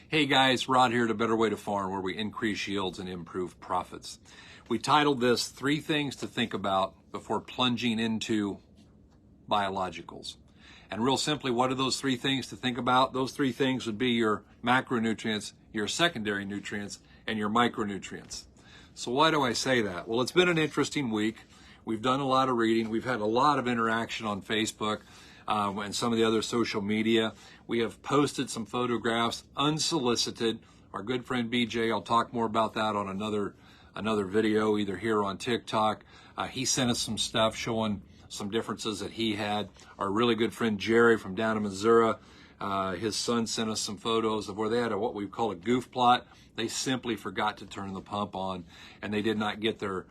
Hey guys, Rod here at A Better Way to Farm, where we increase yields and improve profits. We titled this 3 Things to Think About Before Plunging into Biologicals. And real simply, what are those 3 things to think about? Those 3 things would be your macronutrients, your secondary nutrients, and your micronutrients. So why do I say that? Well, it's been an interesting week. We've done a lot of reading. We've had a lot of interaction on Facebook and some of the other social media. We have posted some photographs unsolicited. Our good friend BJ, I'll talk more about that on another video, either here or on TikTok. He sent us some stuff showing some differences that he had. Our really good friend Jerry from down in Missouri, his son sent us some photos of where they had what we call a goof plot. They simply forgot to turn the pump on, and they did not get their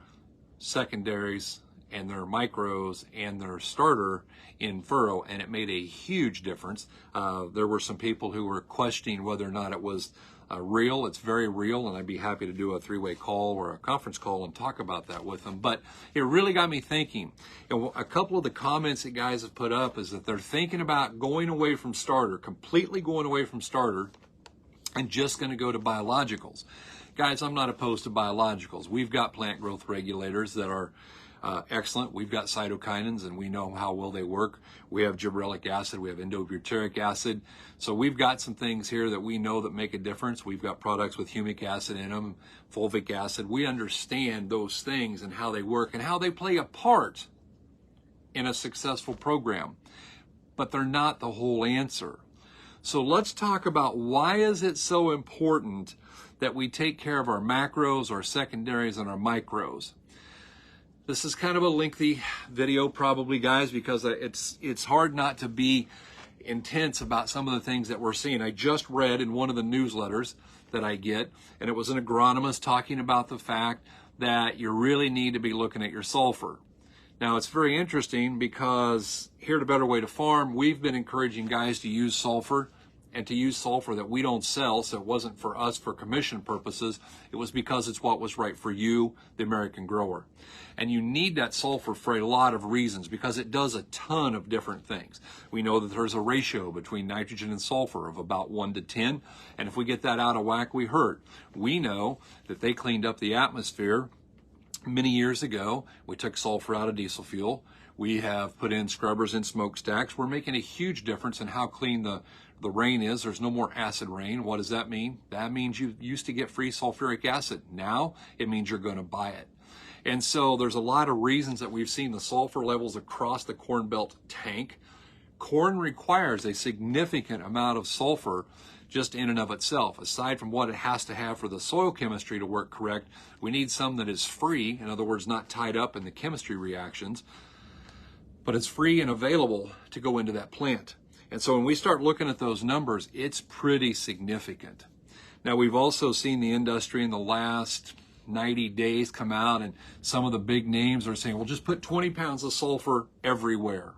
secondaries and their micros and their starter in furrow, and it made a huge difference. There were some people who were questioning whether or not it was real. It's very real, and I'd be happy to do a 3-way call or a conference call and talk about that with them. But it really got me thinking. And a couple of the comments that guys have put up is that they're thinking about going away from starter, completely going away from starter, and just going to go to biologicals. Guys, I'm not opposed to biologicals. We've got plant growth regulators that are excellent. We've got cytokinins, and we know how well they work. We have gibberellic acid. We have endobutyric acid. So we've got some things here that we know that make a difference. We've got products with humic acid in them, fulvic acid. We understand those things and how they work and how they play a part in a successful program. But they're not the whole answer. So let's talk about why is it so important that we take care of our macros, our secondaries, and our micros. This is kind of a lengthy video probably, guys, because it's hard not to be intense about some of the things that we're seeing. I just read in one of the newsletters that I get, and it was an agronomist talking about the fact that you really need to be looking at your sulfur. Now, it's very interesting because here at A Better Way to Farm, we've been encouraging guys to use sulfur and to use sulfur that we don't sell, so it wasn't for us for commission purposes. It was because it's what was right for you, the American grower. And you need that sulfur for a lot of reasons because it does a ton of different things. We know that there's a ratio between nitrogen and sulfur of about 1 to 10, and if we get that out of whack, we hurt. We know that they cleaned up the atmosphere many years ago. We took sulfur out of diesel fuel. We have put in scrubbers and smokestacks. We're making a huge difference in how clean the rain is. There's no more acid rain. What does that mean? That means you used to get free sulfuric acid. Now it means you're going to buy it. And so there's a lot of reasons that we've seen the sulfur levels across the Corn Belt tank. Corn requires a significant amount of sulfur just in and of itself. Aside from what it has to have for the soil chemistry to work correct, we need some that is free, in other words, not tied up in the chemistry reactions, but it's free and available to go into that plant. And so when we start looking at those numbers, it's pretty significant. Now, we've also seen the industry in the last 90 days come out, and some of the big names are saying, well, just put 20 pounds of sulfur everywhere.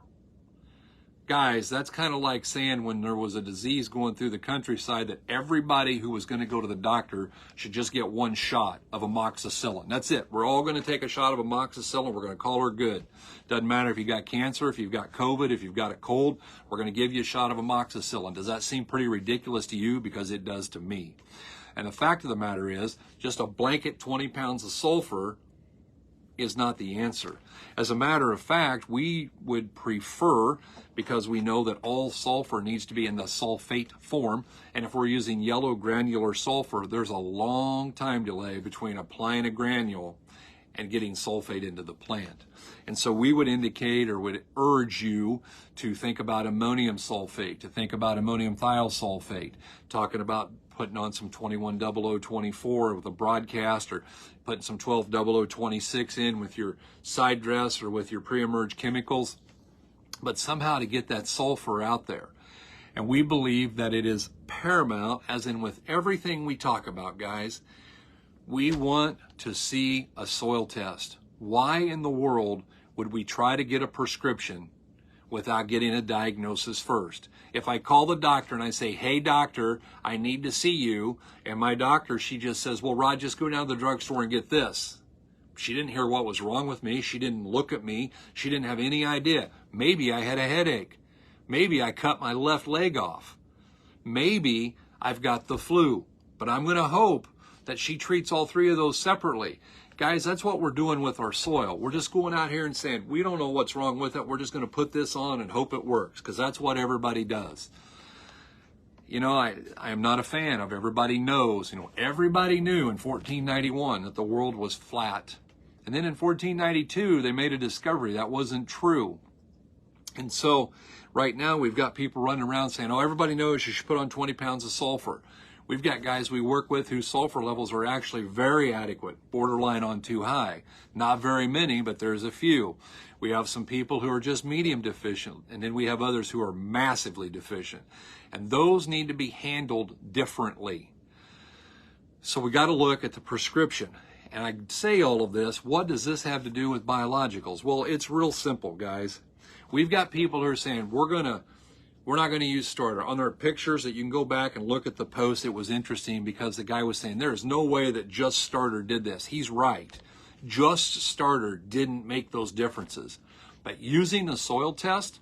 Guys, that's kind of like saying when there was a disease going through the countryside that everybody who was going to go to the doctor should just get 1 shot of amoxicillin. That's it. We're all going to take a shot of amoxicillin. We're going to call her good. Doesn't matter if you got cancer, if you've got COVID, if you've got a cold, we're going to give you a shot of amoxicillin. Does that seem pretty ridiculous to you? Because it does to me. And the fact of the matter is, just a blanket 20 pounds of sulfur is not the answer. As a matter of fact, we would prefer, because we know that all sulfur needs to be in the sulfate form, and if we're using yellow granular sulfur, there's a long time delay between applying a granule and getting sulfate into the plant. And so we would indicate or would urge you to think about ammonium sulfate, to think about ammonium thiosulfate, talking about putting on some 210024 with a broadcast, or putting some 120026 in with your side dress or with your pre-emerge chemicals, but somehow to get that sulfur out there. And we believe that it is paramount, as in with everything we talk about, guys, we want to see a soil test. Why in the world would we try to get a prescription without getting a diagnosis first? If I call the doctor and I say, hey doctor, I need to see you, and my doctor, she just says, well, Rod, just go down to the drugstore and get this. She didn't hear what was wrong with me. She didn't look at me. She didn't have any idea. Maybe I had a headache. Maybe I cut my left leg off. Maybe I've got the flu. But I'm going to hope that she treats all three of those separately. Guys, that's what we're doing with our soil. We're just going out here and saying, we don't know what's wrong with it. We're just going to put this on and hope it works, because that's what everybody does. You know, I am not a fan of everybody knows. You know, everybody knew in 1491 that the world was flat. And then in 1492, they made a discovery that wasn't true. And so right now we've got people running around saying, oh, everybody knows you should put on 20 pounds of sulfur. We've got guys we work with whose sulfur levels are actually very adequate, borderline on too high. Not very many, but there's a few. We have some people who are just medium deficient, and then we have others who are massively deficient. And those need to be handled differently. So we got to look at the prescription. And I say all of this, what does this have to do with biologicals? Well, it's real simple, guys. We've got people who are saying, we're not going to use starter. On their pictures that you can go back and look at the post, it was interesting because the guy was saying, there is no way that just starter did this. He's right. Just starter didn't make those differences. But using the soil test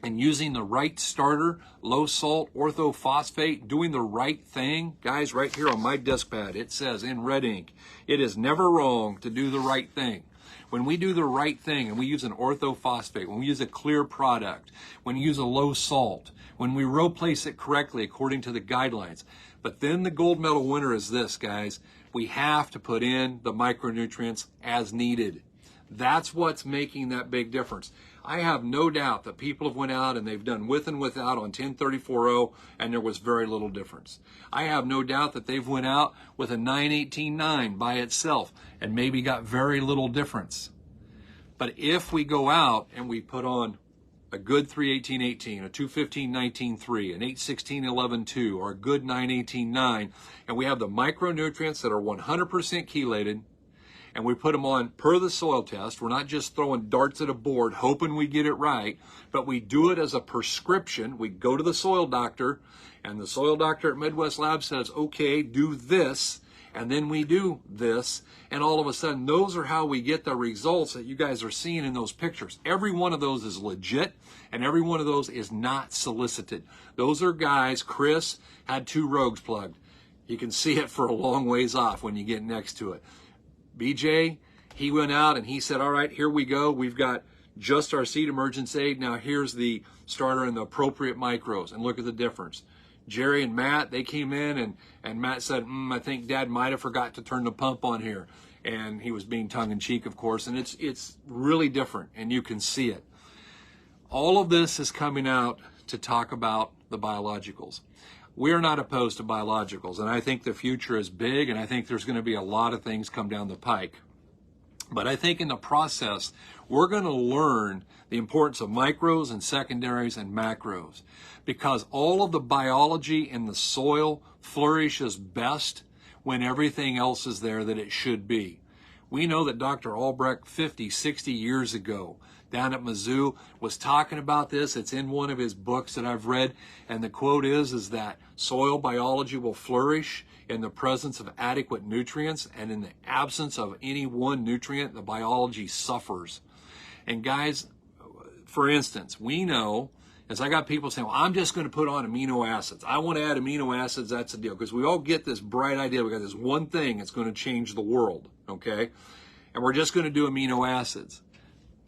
and using the right starter, low salt, orthophosphate, doing the right thing, guys, right here on my desk pad, it says in red ink, it is never wrong to do the right thing. When we do the right thing and we use an orthophosphate, when we use a clear product, when we use a low salt, when we row place it correctly according to the guidelines. But then the gold medal winner is this, guys. We have to put in the micronutrients as needed. That's what's making that big difference. I have no doubt that people have went out and they've done with and without on 1034.0 and there was very little difference. I have no doubt that they've went out with a 918.9 by itself and maybe got very little difference. But if we go out and we put on a good 318.18, a 215.19.3, an 816.11.2, or a good 918.9, and we have the micronutrients that are 100% chelated, and we put them on per the soil test. We're not just throwing darts at a board hoping we get it right, but we do it as a prescription. We go to the soil doctor, and the soil doctor at Midwest Lab says, okay, do this, and then we do this, and all of a sudden, those are how we get the results that you guys are seeing in those pictures. Every one of those is legit, and every one of those is not solicited. Those are guys, Chris had 2 rogues plugged. You can see it for a long ways off when you get next to it. BJ, he went out and he said, all right, here we go. We've got just our seed emergence aid. Now here's the starter and the appropriate micros, and look at the difference. Jerry and Matt, they came in and Matt said, I think Dad might have forgot to turn the pump on here. And he was being tongue-in-cheek, of course, and it's really different, and you can see it. All of this is coming out to talk about the biologicals. We're not opposed to biologicals, and I think the future is big, and I think there's going to be a lot of things come down the pike. But I think in the process, we're going to learn the importance of micros and secondaries and macros, because all of the biology in the soil flourishes best when everything else is there that it should be. We know that Dr. Albrecht 50, 60 years ago down at Mizzou was talking about this. It's in one of his books that I've read, and the quote is that soil biology will flourish in the presence of adequate nutrients, and in the absence of any one nutrient, the biology suffers. And guys, for instance, we know, as I got people saying, well, I'm just going to put on amino acids. I want to add amino acids, that's the deal. Because we all get this bright idea. We got this one thing that's going to change the world, okay? And we're just going to do amino acids.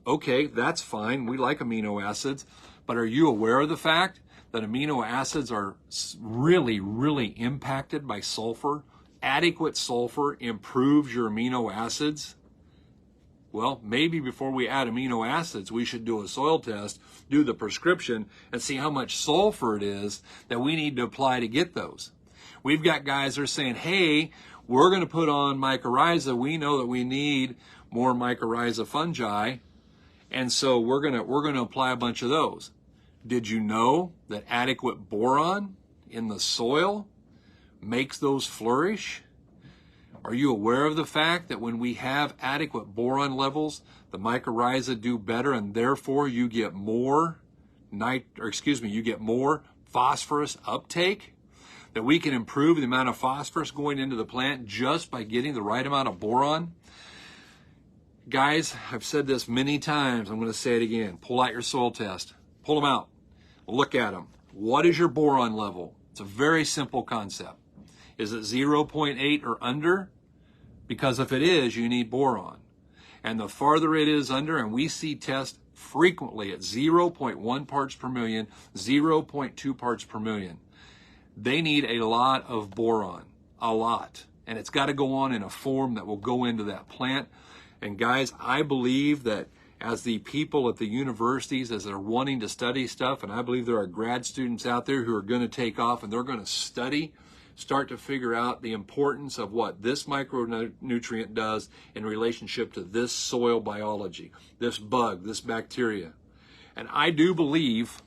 Okay, that's fine. We like amino acids. But are you aware of the fact that amino acids are really, really impacted by sulfur? Adequate sulfur improves your amino acids. Well, maybe before we add amino acids, we should do a soil test, do the prescription, and see how much sulfur it is that we need to apply to get those. We've got guys that are saying, hey, we're going to put on mycorrhiza. We know that we need more mycorrhiza fungi, and so we're going to apply a bunch of those. Did you know that adequate boron in the soil makes those flourish? Are you aware of the fact that when we have adequate boron levels, the mycorrhiza do better, and therefore you get more you get more phosphorus uptake? That we can improve the amount of phosphorus going into the plant just by getting the right amount of boron? Guys, I've said this many times. I'm going to say it again. Pull out your soil test. Pull them out. Look at them. What is your boron level? It's a very simple concept. Is it 0.8 or under? Because if it is, you need boron. And the farther it is under, and we see tests frequently at 0.1 parts per million, 0.2 parts per million. They need a lot of boron, a lot. And it's got to go on in a form that will go into that plant. And guys, I believe that as the people at the universities, as they're wanting to study stuff, and I believe there are grad students out there who are going to take off and they're going to study, start to figure out the importance of what this micronutrient does in relationship to this soil biology, this bug, this bacteria. And I do believe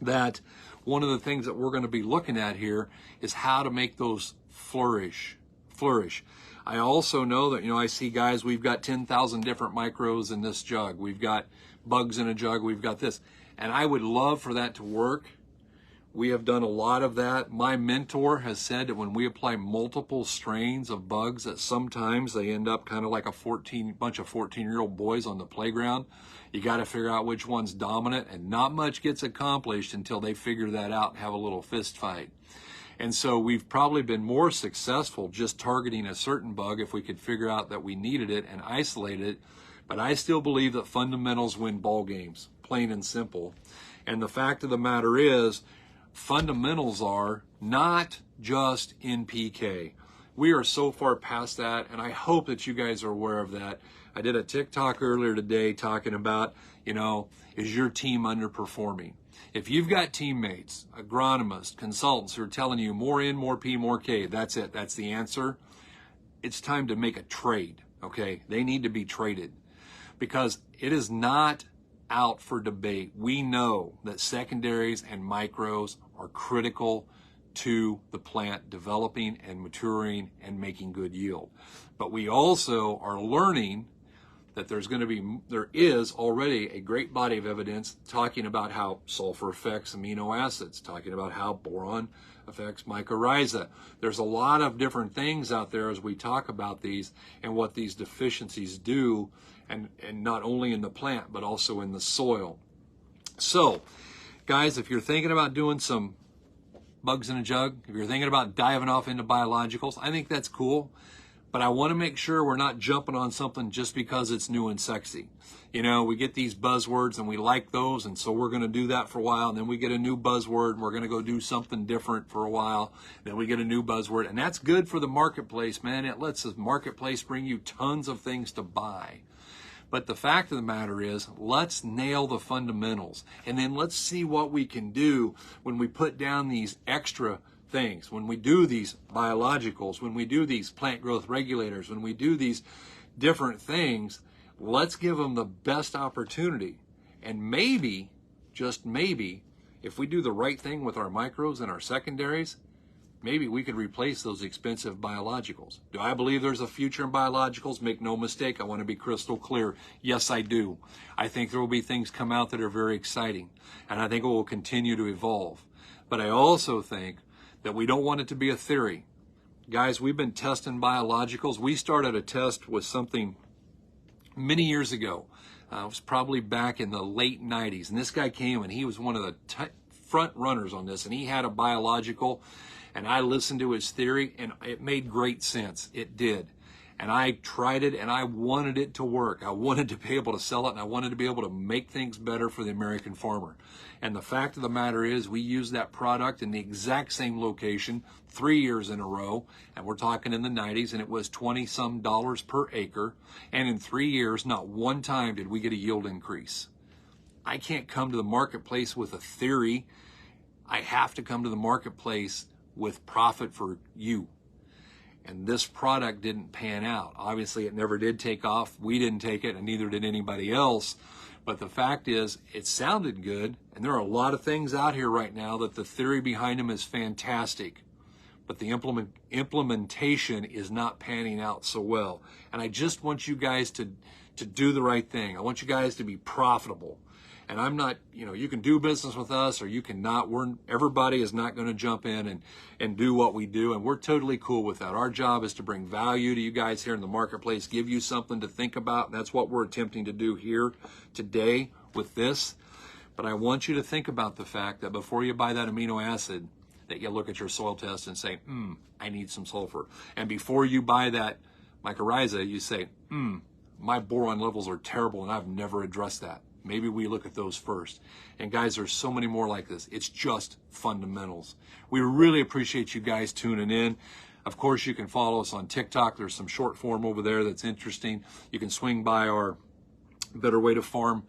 that one of the things that we're going to be looking at here is how to make those flourish. I also know that, I see guys, we've got 10,000 different micros in this jug. We've got bugs in a jug. We've got this. And I would love for that to work. We have done a lot of that. My mentor has said that when we apply multiple strains of bugs, that sometimes they end up kind of like a bunch of 14-year-old boys on the playground. You got to figure out which one's dominant, and not much gets accomplished until they figure that out and have a little fist fight. And so we've probably been more successful just targeting a certain bug if we could figure out that we needed it and isolate it. But I still believe that fundamentals win ball games, plain and simple. And the fact of the matter is, fundamentals are not just NPK. We are so far past that, and I hope that you guys are aware of that. I did a TikTok earlier today talking about, is your team underperforming? If you've got teammates, agronomists, consultants who are telling you more N, more P, more K, that's it, that's the answer, it's time to make a trade, okay? They need to be traded because it is not out for debate. We know that secondaries and micros are critical to the plant developing and maturing and making good yield. But we also are learning that there is already a great body of evidence talking about how sulfur affects amino acids, talking about how boron affects mycorrhiza. There's a lot of different things out there as we talk about these and what these deficiencies do, and not only in the plant, but also in the soil. So, guys, if you're thinking about doing some bugs in a jug, if you're thinking about diving off into biologicals, I think that's cool. But I want to make sure we're not jumping on something just because it's new and sexy. We get these buzzwords and we like those, and so we're going to do that for a while, and then we get a new buzzword and we're going to go do something different for a while. Then we get a new buzzword, and that's good for the marketplace, man. It lets the marketplace bring you tons of things to buy. But the fact of the matter is, let's nail the fundamentals, and then let's see what we can do when we put down these extra things, when we do these biologicals, when we do these plant growth regulators, when we do these different things. Let's give them the best opportunity. And maybe, just maybe, if we do the right thing with our micros and our secondaries, maybe we could replace those expensive biologicals. Do I believe there's a future in biologicals? Make no mistake, I want to be crystal clear. Yes, I do. I think there will be things come out that are very exciting, and I think it will continue to evolve. But I also think that we don't want it to be a theory. Guys, we've been testing biologicals. We started a test with something many years ago. It was probably back in the late 90s. And this guy came and he was one of the front runners on this. And he had a biological. And I listened to his theory and it made great sense. It did. And I tried it and I wanted it to work. I wanted to be able to sell it, and I wanted to be able to make things better for the American farmer. And the fact of the matter is, we used that product in the exact same location 3 years in a row, and we're talking in the 90s, and it was $20-some per acre. And in 3 years, not one time did we get a yield increase. I can't come to the marketplace with a theory. I have to come to the marketplace with profit for you. And this product didn't pan out. Obviously, it never did take off. We didn't take it, and neither did anybody else. But the fact is, it sounded good, and there are a lot of things out here right now that the theory behind them is fantastic, but the implementation is not panning out so well. And I just want you guys to do the right thing. I want you guys to be profitable. And I'm not, you can do business with us or you cannot. Everybody is not going to jump in and do what we do, and we're totally cool with that. Our job is to bring value to you guys here in the marketplace, give you something to think about, and that's what we're attempting to do here today with this. But I want you to think about the fact that before you buy that amino acid, that you look at your soil test and say, I need some sulfur. And before you buy that mycorrhiza, you say, my boron levels are terrible and I've never addressed that. Maybe we look at those first. And guys, there's so many more like this. It's just fundamentals. We really appreciate you guys tuning in. Of course, you can follow us on TikTok. There's some short form over there that's interesting. You can swing by our Better Way to Farm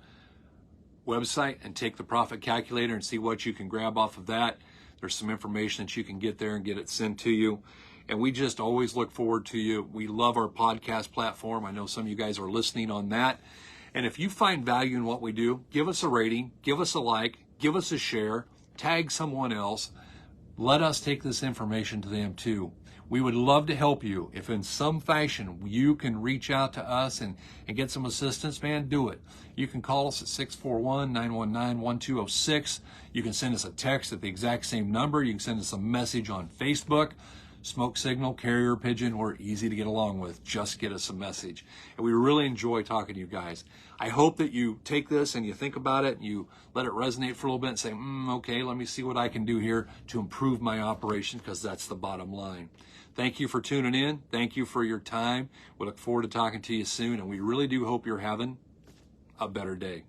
website and take the profit calculator and see what you can grab off of that. There's some information that you can get there and get it sent to you. And we just always look forward to you. We love our podcast platform. I know some of you guys are listening on that. And if you find value in what we do, give us a rating, give us a like, give us a share, tag someone else. Let us take this information to them too. We would love to help you. If in some fashion you can reach out to us and get some assistance, man, do it. You can call us at 641-919-1206. You can send us a text at the exact same number. You can send us a message on Facebook. Smoke signal, carrier pigeon, we're easy to get along with. Just get us a message. And we really enjoy talking to you guys. I hope that you take this and you think about it and you let it resonate for a little bit and say, okay, let me see what I can do here to improve my operation, because that's the bottom line. Thank you for tuning in. Thank you for your time. We look forward to talking to you soon, and we really do hope you're having a better day.